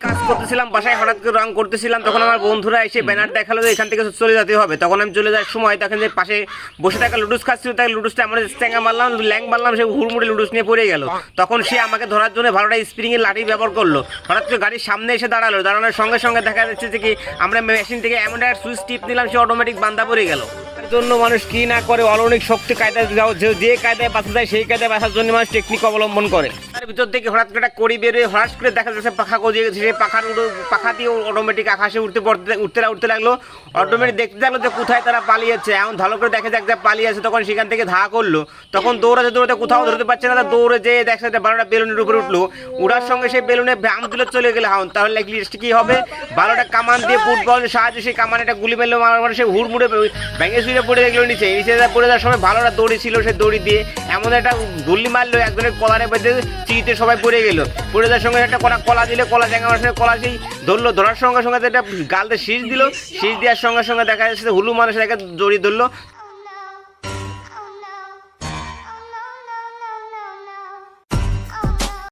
কাজ করতেছিলাম বাসায়, হঠাৎ করে রং করতেছিলাম, তখন আমার বন্ধুরা এসে ব্যানার দেখালো যে এখান থেকে চলে যেতে হবে। তখন আমি চলে যাওয়ার সময় তখন যে পাশে বসে থাকা লুডুস খাচ্ছিল, তাই লুডুসটা আমরা চ্যাঙ্গা মারলাম, ল্যাং মারলাম, সে হুড়মুড়ে লুডুস নিয়ে পড়ে গেল। তখন সে আমাকে ধরার জন্য ভালোটা স্প্রিংয়ের লাঠি ব্যবহার করলো। হঠাৎ করে গাড়ির সামনে এসে দাঁড়ালো, দাঁড়ানোর সঙ্গে সঙ্গে দেখা যাচ্ছে যে কি আমরা মেশিন থেকে এমন একটা সুইচ টিপ নিলাম, সে অটোমেটিক বান্ধা পড়ে গেল। তার জন্য মানুষ কি না করে, অলৌকিক শক্তি কায়দায় যে কায়দায় বাঁচা যায় সেই কায়দায় বাঁচার জন্য মানুষ টেকনিক অবলম্বন করে। তার ভিতর থেকে হঠাৎ করে একটা কড়ি বেরোয়, হঠাৎ করে দেখা যাচ্ছে পাখা গজিয়ে গেছে, সেই পাখা দিয়ে অটোমেটিক আকাশে উঠতে লাগলো। অটোমেটিক দেখতে লাগলো যে কোথায় তারা পালিয়েছে। এমন ভালো করে দেখে এক জায়গায় পালিয়ে আছে, তখন সেখান থেকে ধা করলো। তখন দৌড়াতে কোথাও ধরতে পারছে না, দৌড়ে যেয়ে দেখছে একটা বারোটা বেলুনের উপরে উঠলো। উঠার সঙ্গে সেই বেলুনে ব্যায়াম তুলে চলে গেলে হাউন, তাহলে লিস্ট কি হবে? বারোটা কামান দিয়ে ফুটবলের সাহায্যে সেই কামান একটা গুলি মেরলো, মারার সে হুড়মুড়ে ভেঙে শুয়ে পড়ে গেলো নিচে পড়ে যাওয়ার সময় ভালোটা দড়ি ছিল, সেই দড়ি দিয়ে এমন একটা গুলি মারলো, একজনের কলারে বেঁধে চিড়িতে সবাই পড়ে গেল। পড়ে যাওয়ার সঙ্গে একটা কলা দিলে, কলা জ্যাঙা মানুষের কলা সেই ধরলো, ধরার সঙ্গে সঙ্গে একটা গালতে শীষ দিল, শীষ দেওয়ার সঙ্গে সঙ্গে দেখা যাচ্ছে হুলু মানুষ একে দড়ি ধরলো,